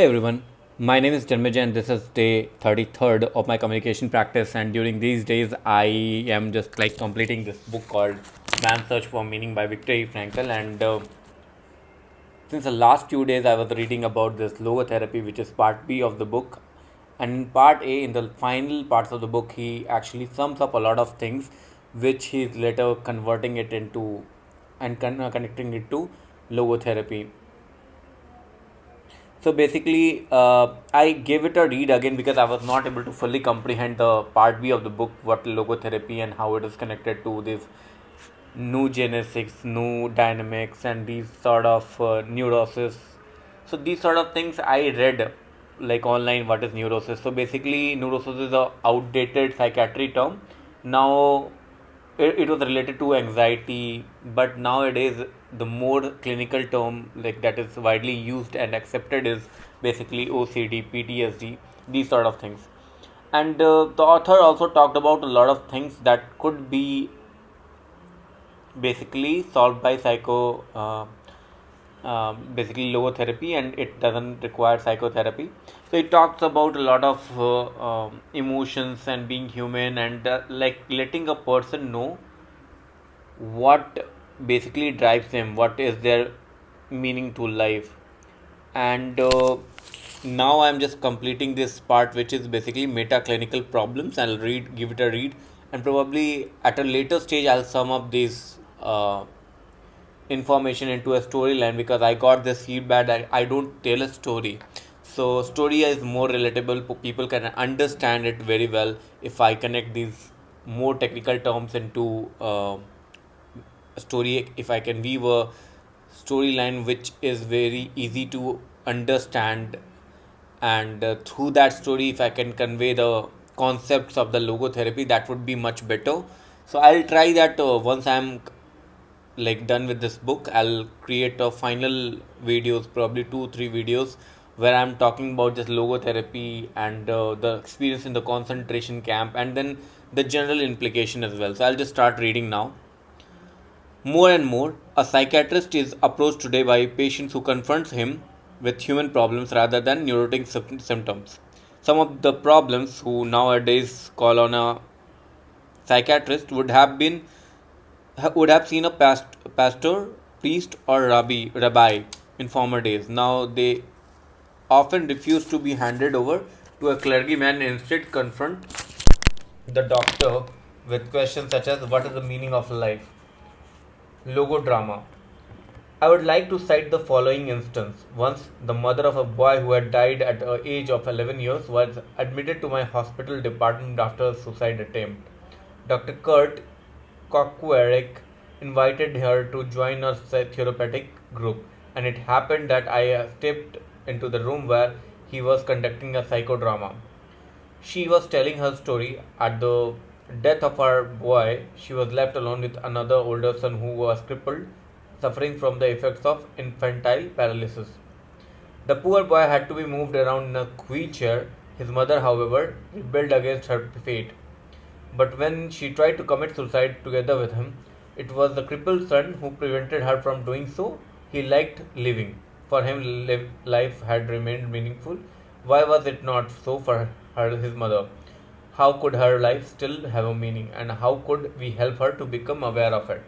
Hey everyone, my name is Janmaj and this is day 33rd of my communication practice. And during these days, I am just like completing this book called Man's Search for Meaning by Viktor Frankl. And since the last few days, I was reading about this logotherapy, which is part B of the book. And in part A, in the final parts of the book, he actually sums up a lot of things which he's later converting it into and connecting it to logotherapy. So basically, I gave it a read again because I was not able to fully comprehend the part B of the book, what logotherapy and how it is connected to this new genetics, new dynamics, and these sort of neurosis. So these sort of things I read like online. What is neurosis? So basically, neurosis is a outdated psychiatry term. Now it was related to anxiety, but nowadays the more clinical term like that is widely used and accepted is basically OCD, PTSD, these sort of things. And the author also talked about a lot of things that could be basically solved by basically logotherapy, and it doesn't require psychotherapy. So it talks about a lot of emotions and being human, and like letting a person know what basically drives them, what is their meaning to life. And now I'm just completing this part, which is basically meta clinical problems. I'll give it a read, and probably at a later stage I'll sum up these information into a storyline, because I got this feedback that I don't tell a story. So story is more relatable, people can understand it very well if I connect these more technical terms into a story. If I can weave a storyline which is very easy to understand, and through that story if I can convey the concepts of the logotherapy, that would be much better. So I'll try that. Once I'm like done with this book, I'll create a final videos, probably 2 3 videos, where I'm talking about this logotherapy and the experience in the concentration camp, and then the general implication as well. So I'll just start reading now. More and more, a psychiatrist is approached today by patients who confronts him with human problems rather than neurotic symptoms. Some of the problems who nowadays call on a psychiatrist would have seen a pastor, priest, or rabbi in former days. Now they often refuse to be handed over to a clergyman and instead confront the doctor with questions such as what is the meaning of life? Logodrama. I would like to cite the following instance. Once, the mother of a boy who had died at the age of 11 years was admitted to my hospital department after a suicide attempt. Dr. Kurt Kokwerick invited her to join our therapeutic group, and it happened that I stepped into the room where he was conducting a psychodrama. She was telling her story. At the death of her boy, she was left alone with another older son who was crippled, suffering from the effects of infantile paralysis. The poor boy had to be moved around in a wheelchair. His mother, however, rebelled against her fate. But when she tried to commit suicide together with him, it was the crippled son who prevented her from doing so. He liked living. For him, life had remained meaningful. Why was it not so for his mother? How could her life still have a meaning, and how could we help her to become aware of it?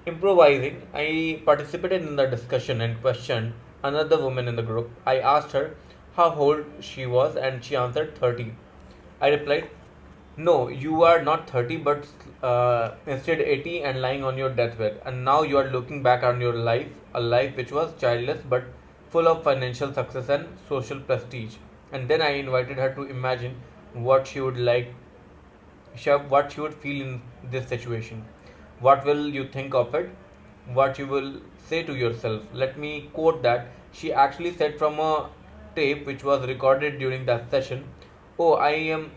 Improvising, I participated in the discussion and questioned another woman in the group. I asked her how old she was, and she answered 30. I replied, no, you are not 30, but instead 80 and lying on your deathbed. And now you are looking back on your life, a life which was childless but full of financial success and social prestige. And then I invited her to imagine what she would like, what she would feel in this situation. What will you think of it? What you will say to yourself? Let me quote that. She actually said from a tape which was recorded during that session, oh, I am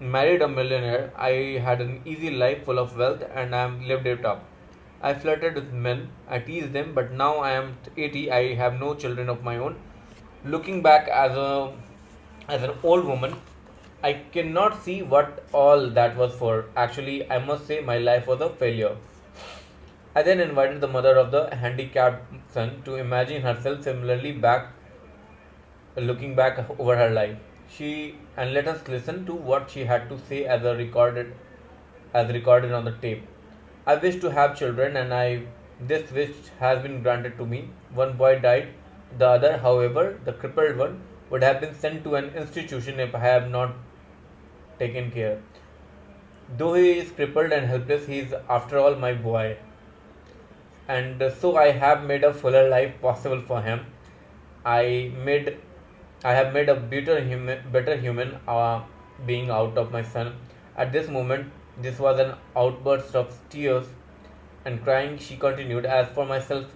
married a millionaire. I had an easy life full of wealth and I am lived it up. I flirted with men, I teased them, but now I am 80, I have no children of my own. Looking back as an old woman, I cannot see what all that was for. Actually, I must say my life was a failure. I then invited the mother of the handicapped son to imagine herself similarly back looking back over her life. She and let us listen to what she had to say as recorded on the tape. I wish to have children, and I this wish has been granted to me. One boy died. The other, however, the crippled one, would have been sent to an institution if I had not taken care. Though he is crippled and helpless, he is after all my boy, and so I have made a fuller life possible for him. I made I have made a better human being out of my son. At this moment, this was an outburst of tears and crying. She continued, "As for myself,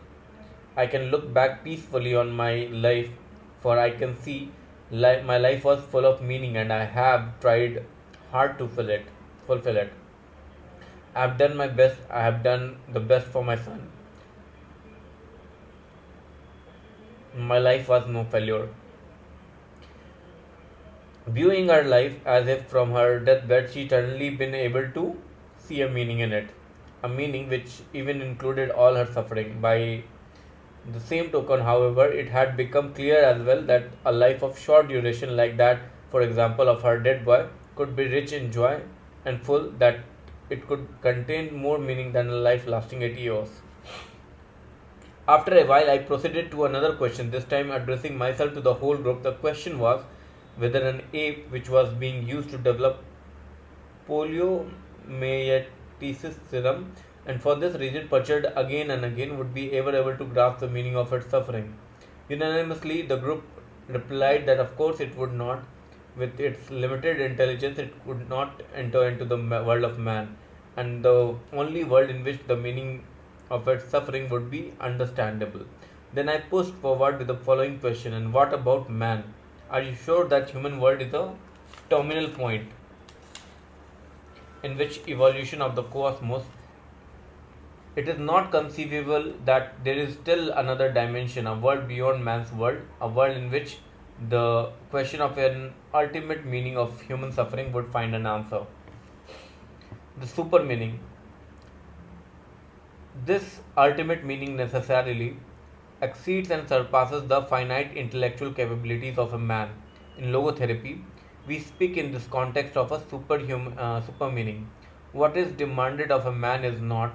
I can look back peacefully on my life, for I can see my life was full of meaning, and I have tried hard to fulfill it. I have done my best. I have done the best for my son. My life was no failure." Viewing her life as if from her deathbed, she suddenly been able to see a meaning in it, a meaning which even included all her suffering. By the same token, however, it had become clear as well that a life of short duration, like that, for example, of her dead boy, could be rich in joy and full, that it could contain more meaning than a life lasting 80 years. After a while, I proceeded to another question, this time addressing myself to the whole group. The question was whether an ape which was being used to develop poliomyelitis serum, and for this reason perturbed again and again, would be ever able to grasp the meaning of its suffering. Unanimously, the group replied that of course it would not. With its limited intelligence, it could not enter into the world of man, and the only world in which the meaning of its suffering would be understandable. Then I pushed forward with the following question: and what about man? Are you sure that human world is a terminal point in which evolution of the cosmos? It is not conceivable that there is still another dimension, a world beyond man's world, a world in which the question of an ultimate meaning of human suffering would find an answer. The super meaning. This ultimate meaning necessarily exceeds and surpasses the finite intellectual capabilities of a man. In logotherapy, we speak in this context of a super meaning. What is demanded of a man is not,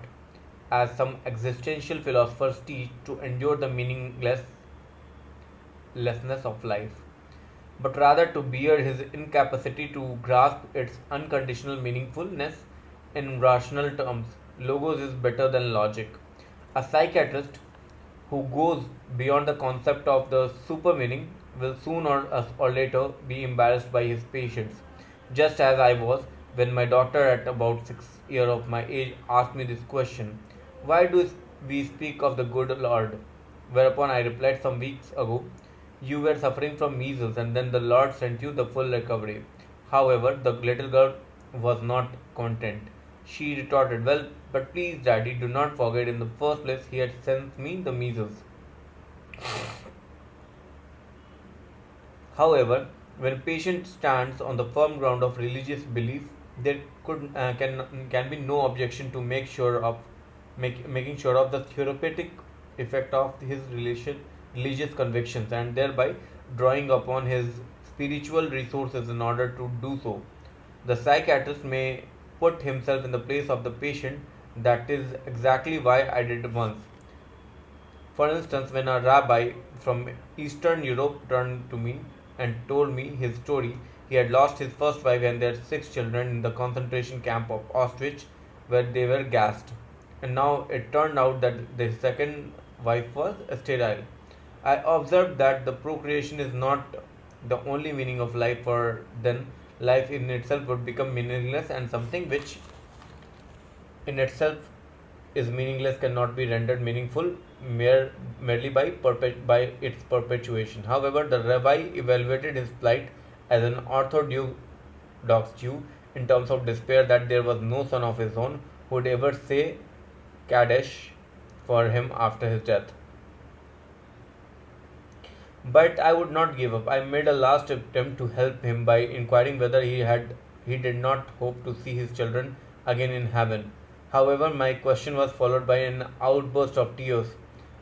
as some existential philosophers teach, to endure the meaninglessness of life, but rather to bear his incapacity to grasp its unconditional meaningfulness in rational terms. Logos is better than logic. A psychiatrist who goes beyond the concept of the super meaning will soon or later be embarrassed by his patients, just as I was when my daughter at about 6 years of my age asked me this question: "Why do we speak of the good Lord?" Whereupon I replied, "Some weeks ago, you were suffering from measles, and then the Lord sent you the full recovery." However, the little girl was not content. She retorted, "Well, but please, Daddy, do not forget, in the first place, he had sent me the measles." However, when a patient stands on the firm ground of religious belief, there can be no objection to making sure of the therapeutic effect of his religious convictions, and thereby drawing upon his spiritual resources in order to do so. The psychiatrist may put himself in the place of the patient. That is exactly why I did once. For instance, when a rabbi from Eastern Europe turned to me and told me his story, he had lost his first wife and their 6 children in the concentration camp of Auschwitz, where they were gassed. And now it turned out that the second wife was sterile. I observed that the procreation is not the only meaning of life, for then life in itself would become meaningless, and something which in itself is meaningless cannot be rendered meaningful merely by its perpetuation. However, the rabbi evaluated his plight as an Orthodox Jew in terms of despair, that there was no son of his own who would ever say Kaddish for him after his death. But I would not give up. I made a last attempt to help him by inquiring whether he did not hope to see his children again in heaven. However, my question was followed by an outburst of tears,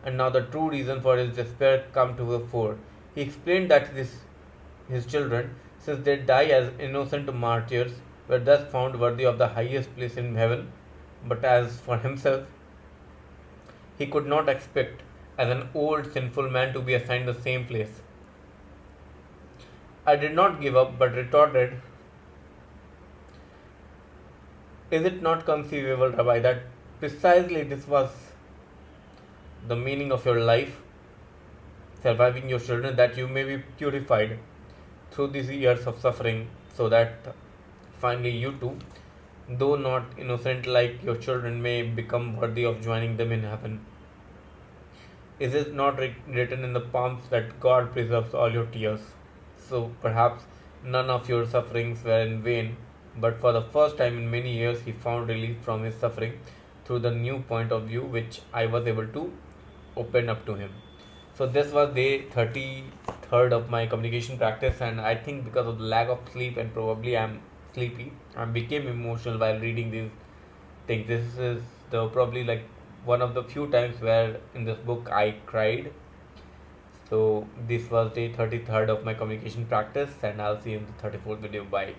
and now the true reason for his despair come to the fore. He explained that his children, since they die as innocent martyrs, were thus found worthy of the highest place in heaven, but as for himself, he could not expect, as an old sinful man, to be assigned the same place. I did not give up, but retorted, is it not conceivable, Rabbi, that precisely this was the meaning of your life, surviving your children, that you may be purified through these years of suffering, so that finally you too, though not innocent like your children, may become worthy of joining them in heaven? Is it not written in the Psalms that God preserves all your tears? So perhaps none of your sufferings were in vain, but for the first time in many years he found relief from his suffering through the new point of view which I was able to open up to him. So this was day 33rd of my communication practice, and I think because of the lack of sleep and probably I'm sleepy, I became emotional while reading these things. This is the probably like one of the few times where in this book I cried. So this was day 33rd of my communication practice, and I'll see you in the 34th video. Bye.